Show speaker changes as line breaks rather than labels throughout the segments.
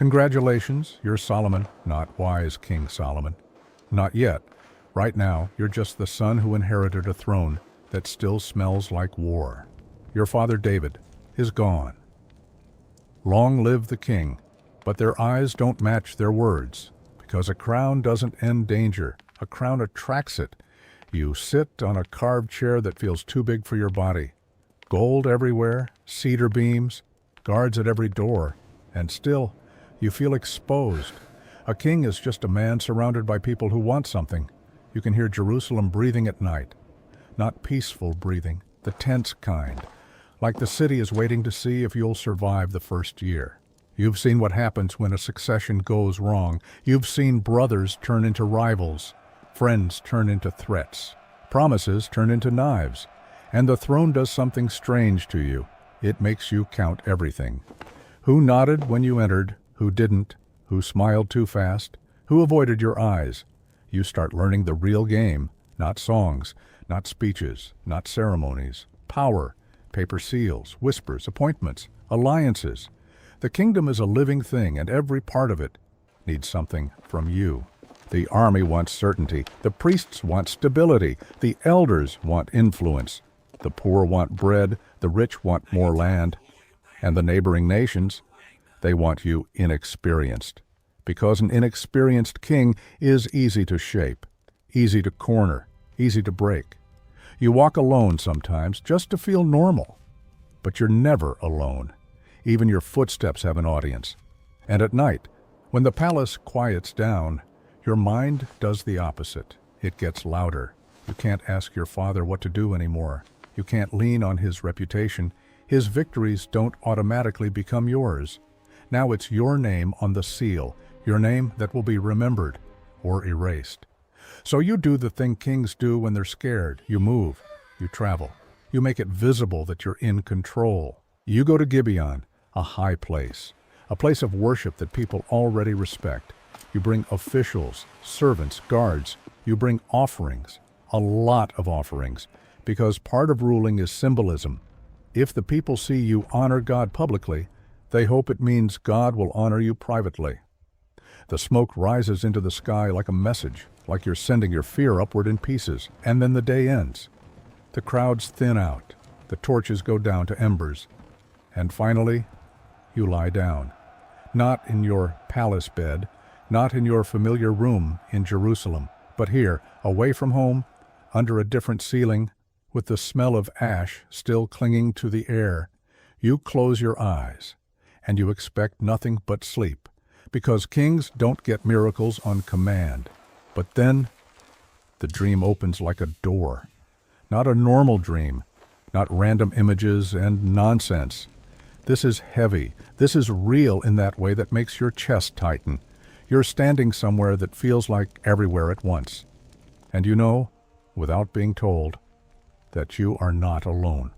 Congratulations, you're Solomon, not wise King Solomon. Not yet. Right now, you're just the son who inherited a throne that still smells like war. Your father David is gone. Long live the king, but their eyes don't match their words, because a crown doesn't end danger. A crown attracts it. You sit on a carved chair that feels too big for your body. Gold everywhere, cedar beams, guards at every door, and still, you feel exposed. A king is just a man surrounded by people who want something. You can hear Jerusalem breathing at night. Not peaceful breathing, the tense kind, like the city is waiting to see if you'll survive the first year. You've seen what happens when a succession goes wrong. You've seen brothers turn into rivals, friends turn into threats, promises turn into knives, and the throne does something strange to you. It makes you count everything. Who nodded when you entered, who didn't, who smiled too fast, who avoided your eyes. You start learning the real game, not songs, not speeches, not ceremonies. Power, paper seals, whispers, appointments, alliances. The kingdom is a living thing, and every part of it needs something from you. The army wants certainty, the priests want stability, the elders want influence, the poor want bread, the rich want more land, and the neighboring nations, they want you inexperienced. Because an inexperienced king is easy to shape, easy to corner, easy to break. You walk alone sometimes just to feel normal, but you're never alone. Even your footsteps have an audience. And at night, when the palace quiets down, your mind does the opposite. It gets louder. You can't ask your father what to do anymore. You can't lean on his reputation. His victories don't automatically become yours. Now it's your name on the seal, your name that will be remembered or erased. So you do the thing kings do when they're scared. You move, you travel. You make it visible that you're in control. You go to Gibeon, a high place, a place of worship that people already respect. You bring officials, servants, guards. You bring offerings, a lot of offerings, because part of ruling is symbolism. If the people see you honor God publicly, they hope it means God will honor you privately. The smoke rises into the sky like a message, like you're sending your fear upward in pieces, and then the day ends. The crowds thin out, the torches go down to embers, and finally, you lie down. Not in your palace bed, not in your familiar room in Jerusalem, but here, away from home, under a different ceiling, with the smell of ash still clinging to the air. You close your eyes, and you expect nothing but sleep, because kings don't get miracles on command. But then, the dream opens like a door. Not a normal dream, not random images and nonsense. This is heavy. This is real in that way that makes your chest tighten. You're standing somewhere that feels like everywhere at once. And you know, without being told, that you are not alone.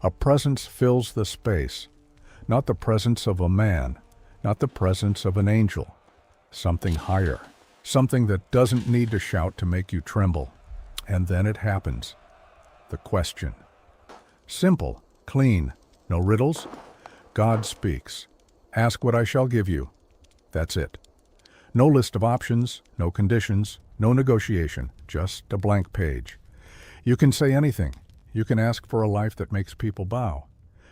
A presence fills the space. Not the presence of a man, not the presence of an angel. Something higher. Something that doesn't need to shout to make you tremble. And then it happens. The question. Simple, clean, no riddles. God speaks. Ask what I shall give you. That's it. No list of options, no conditions, no negotiation, just a blank page. You can say anything. You can ask for a life that makes people bow.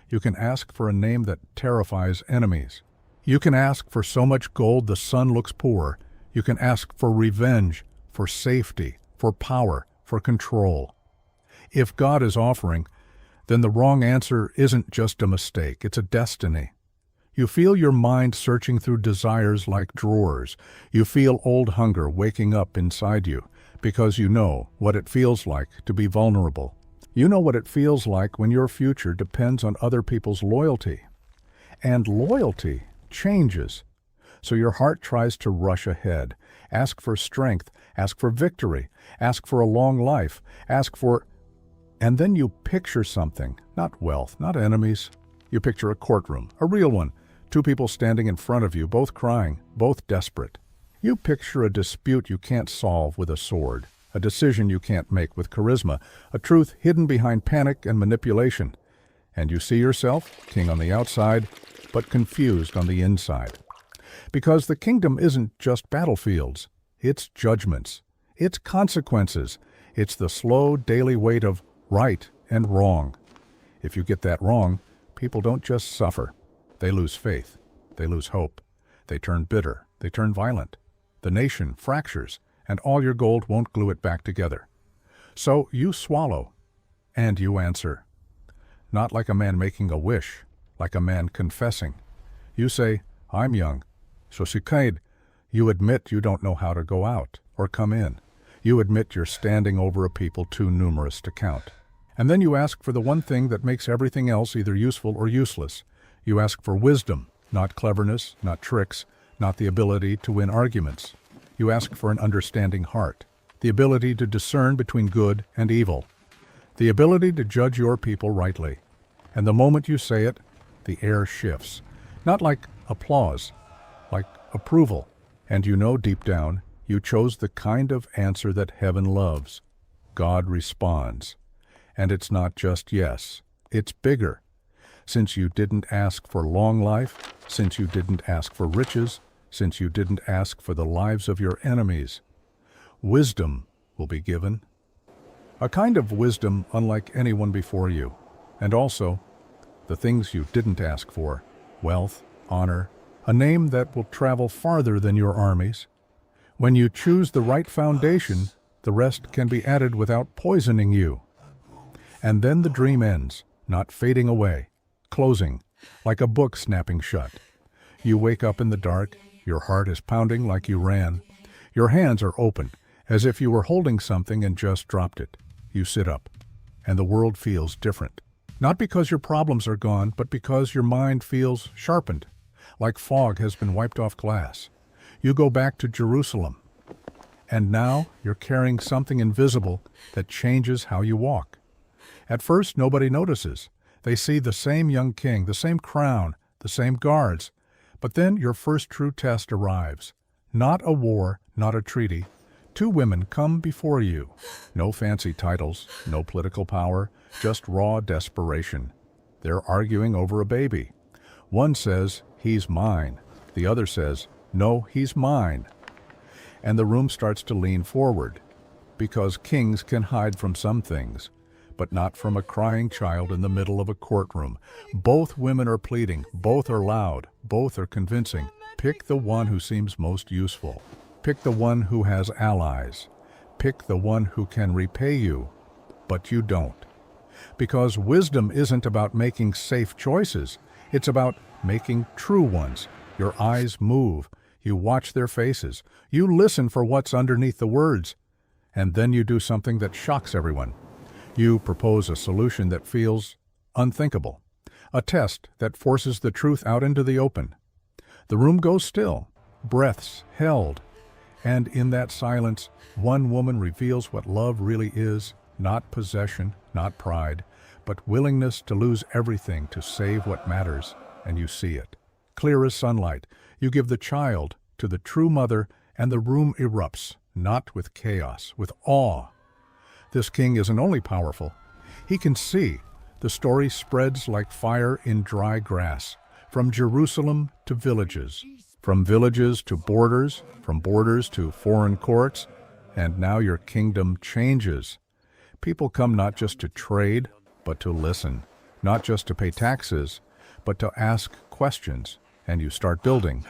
You can ask for a name that terrifies enemies. You can ask for so much gold the sun looks poor. You can ask for revenge, for safety, for power, for control. If God is offering, then the wrong answer isn't just a mistake, it's a destiny. You feel your mind searching through desires like drawers. You feel old hunger waking up inside you, because you know what it feels like to be vulnerable. You know what it feels like when your future depends on other people's loyalty. And loyalty changes. So your heart tries to rush ahead. Ask for strength, ask for victory, ask for a long life, ask for... And then you picture something, not wealth, not enemies. You picture a courtroom, a real one, two people standing in front of you, both crying, both desperate. You picture a dispute you can't solve with a sword, a decision you can't make with charisma, a truth hidden behind panic and manipulation. And you see yourself, king on the outside, but confused on the inside. Because the kingdom isn't just battlefields. It's judgments. It's consequences. It's the slow daily weight of right and wrong. If you get that wrong, people don't just suffer. They lose faith. They lose hope. They turn bitter. They turn violent. The nation fractures, and all your gold won't glue it back together. So you swallow, and you answer. Not like a man making a wish, like a man confessing. You say, I'm young. Shoshikaid, you admit you don't know how to go out or come in. You admit you're standing over a people too numerous to count. And then you ask for the one thing that makes everything else either useful or useless. You ask for wisdom, not cleverness, not tricks, not the ability to win arguments. You ask for an understanding heart, the ability to discern between good and evil, the ability to judge your people rightly. And the moment you say it, the air shifts. Not like applause, like approval. And you know deep down, you chose the kind of answer that heaven loves. God responds. And it's not just yes, it's bigger. Since you didn't ask for long life, since you didn't ask for riches, since you didn't ask for the lives of your enemies, wisdom will be given. A kind of wisdom unlike anyone before you. And also, the things you didn't ask for, wealth, honor, a name that will travel farther than your armies. When you choose the right foundation, the rest can be added without poisoning you. And then the dream ends, not fading away, closing, like a book snapping shut. You wake up in the dark, your heart is pounding like you ran. Your hands are open, as if you were holding something and just dropped it. You sit up, and the world feels different. Not because your problems are gone, but because your mind feels sharpened, like fog has been wiped off glass. You go back to Jerusalem, and now you're carrying something invisible that changes how you walk. At first, nobody notices. They see the same young king, the same crown, the same guards. But then your first true test arrives. Not a war, not a treaty. Two women come before you. No fancy titles, no political power, just raw desperation. They're arguing over a baby. One says, he's mine. The other says, no, he's mine. And the room starts to lean forward, because kings can hide from some things, but not from a crying child in the middle of a courtroom. Both women are pleading, both are loud, both are convincing. Pick the one who seems most useful. Pick the one who has allies. Pick the one who can repay you, but you don't. Because wisdom isn't about making safe choices. It's about making true ones. Your eyes move. You watch their faces. You listen for what's underneath the words. And then you do something that shocks everyone. You propose a solution that feels unthinkable. A test that forces the truth out into the open. The room goes still, breaths held. And in that silence, one woman reveals what love really is, not possession, not pride, but willingness to lose everything to save what matters, and you see it. Clear as sunlight, you give the child to the true mother, and the room erupts, not with chaos, with awe. This king isn't only powerful, he can see. The story spreads like fire in dry grass, from Jerusalem to villages, from villages to borders, from borders to foreign courts, and now your kingdom changes. People come not just to trade, but to listen, not just to pay taxes, but to ask questions, and you start building.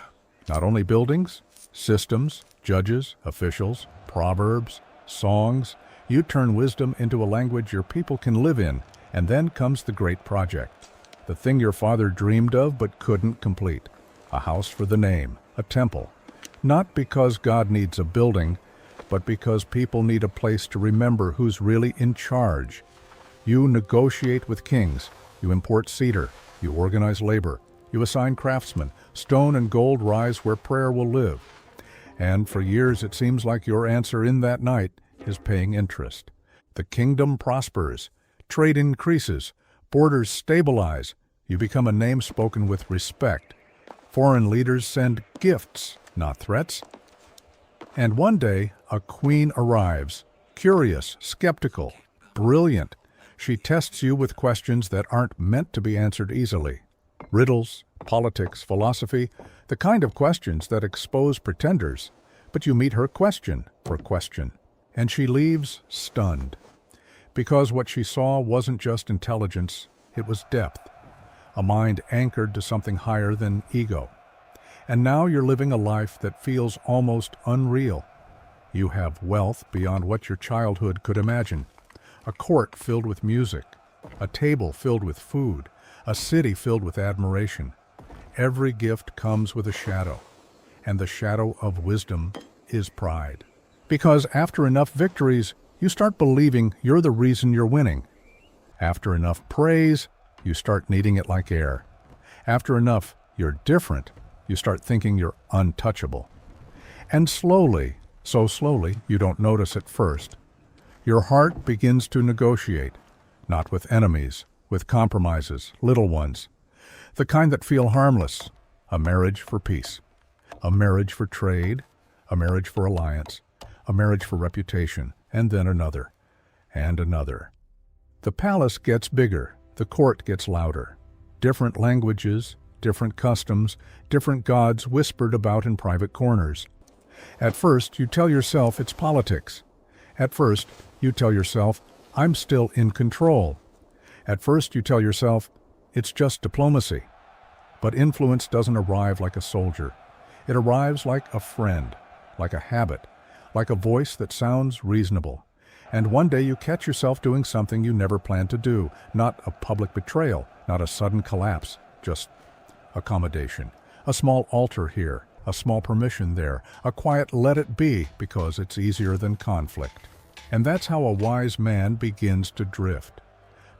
Not only buildings, systems, judges, officials, proverbs, songs. You turn wisdom into a language your people can live in, and then comes the great project. The thing your father dreamed of but couldn't complete. A house for the name, a temple. Not because God needs a building, but because people need a place to remember who's really in charge. You negotiate with kings. You import cedar. You organize labor. You assign craftsmen. Stone and gold rise where prayer will live. And for years it seems like your answer in that night is paying interest. The kingdom prospers. Trade increases. Borders stabilize. You become a name spoken with respect. Foreign leaders send gifts, not threats. And one day, a queen arrives, curious, skeptical, brilliant. She tests you with questions that aren't meant to be answered easily. Riddles, politics, philosophy, The kind of questions that expose pretenders, but you meet her question for question, and she leaves stunned. Because what she saw wasn't just intelligence, it was depth, a mind anchored to something higher than ego. And now you're living a life that feels almost unreal. You have wealth beyond what your childhood could imagine, a court filled with music, a table filled with food, a city filled with admiration. Every gift comes with a shadow, and the shadow of wisdom is pride. Because after enough victories, you start believing you're the reason you're winning. After enough praise, you start needing it like air. After enough "you're different," you start thinking you're untouchable. And slowly, so slowly you don't notice at first, your heart begins to negotiate, not with enemies, with compromises, little ones, the kind that feel harmless, a marriage for peace, a marriage for trade, a marriage for alliance, a marriage for reputation, and then another, and another. The palace gets bigger, the court gets louder. Different languages, different customs, different gods whispered about in private corners. At first, you tell yourself it's politics. At first, you tell yourself, I'm still in control. At first, you tell yourself, it's just diplomacy. But influence doesn't arrive like a soldier. It arrives like a friend, like a habit, like a voice that sounds reasonable. And one day you catch yourself doing something you never planned to do, not a public betrayal, not a sudden collapse, just accommodation. A small altar here, a small permission there, a quiet let it be because it's easier than conflict. And that's how a wise man begins to drift.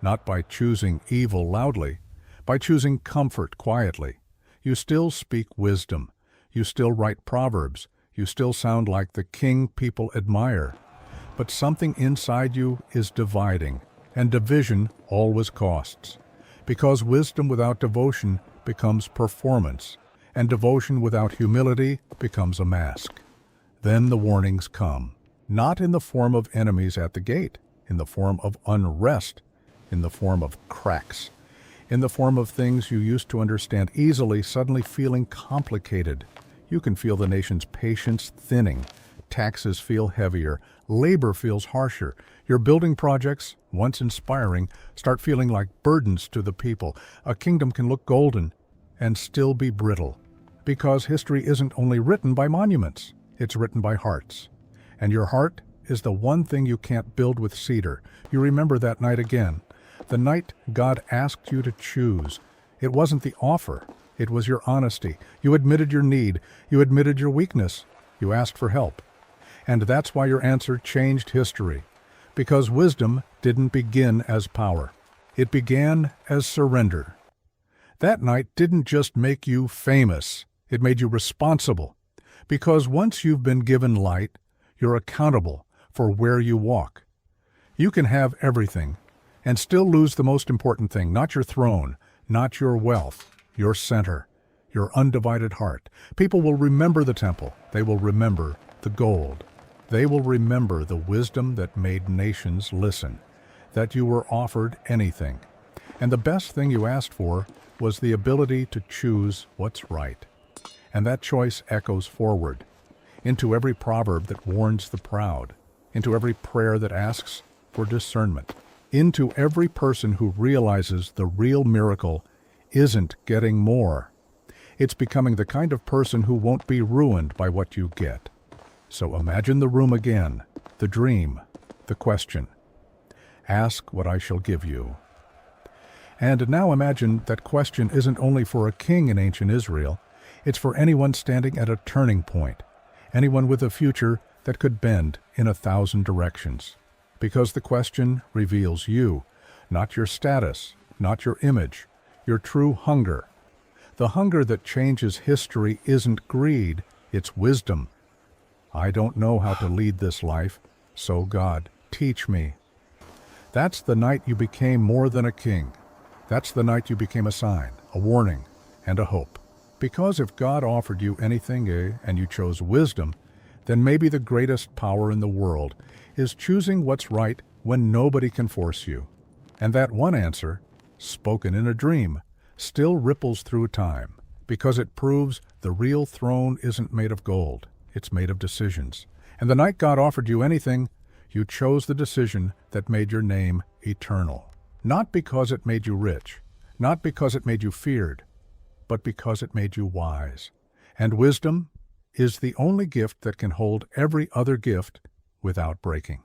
Not by choosing evil loudly, by choosing comfort quietly. You still speak wisdom. You still write proverbs. You still sound like the king people admire. But something inside you is dividing, and division always costs. Because wisdom without devotion becomes performance, and devotion without humility becomes a mask. Then the warnings come, not in the form of enemies at the gate, in the form of unrest, in the form of cracks, in the form of things you used to understand easily suddenly feeling complicated. You can feel the nation's patience thinning. Taxes feel heavier. Labor feels harsher. Your building projects, once inspiring, start feeling like burdens to the people. A kingdom can look golden and still be brittle. Because history isn't only written by monuments, it's written by hearts. And your heart is the one thing you can't build with cedar. You remember that night again. The night God asked you to choose. It wasn't the offer. It was your honesty. You admitted your need. You admitted your weakness. You asked for help. And that's why your answer changed history. Because wisdom didn't begin as power. It began as surrender. That night didn't just make you famous. It made you responsible. Because once you've been given light, you're accountable for where you walk. You can have everything and still lose the most important thing, not your throne, not your wealth, your center, your undivided heart. People will remember the temple. They will remember the gold. They will remember the wisdom that made nations listen, that you were offered anything. And the best thing you asked for was the ability to choose what's right. And that choice echoes forward, into every proverb that warns the proud, into every prayer that asks for discernment, into every person who realizes the real miracle isn't getting more. It's becoming the kind of person who won't be ruined by what you get. So imagine the room again, the dream, the question. Ask what I shall give you. And now imagine that question isn't only for a king in ancient Israel, it's for anyone standing at a turning point, anyone with a future that could bend in 1,000 directions. Because the question reveals you, not your status, not your image, your true hunger. The hunger that changes history isn't greed, it's wisdom. I don't know how to lead this life, so God, teach me. That's the night you became more than a king. That's the night you became a sign, a warning, and a hope. Because if God offered you anything, and you chose wisdom, then maybe the greatest power in the world is choosing what's right when nobody can force you. And that one answer, spoken in a dream, still ripples through time. Because it proves the real throne isn't made of gold, it's made of decisions. And the night God offered you anything, you chose the decision that made your name eternal. Not because it made you rich, not because it made you feared, but because it made you wise. And wisdom is the only gift that can hold every other gift without breaking.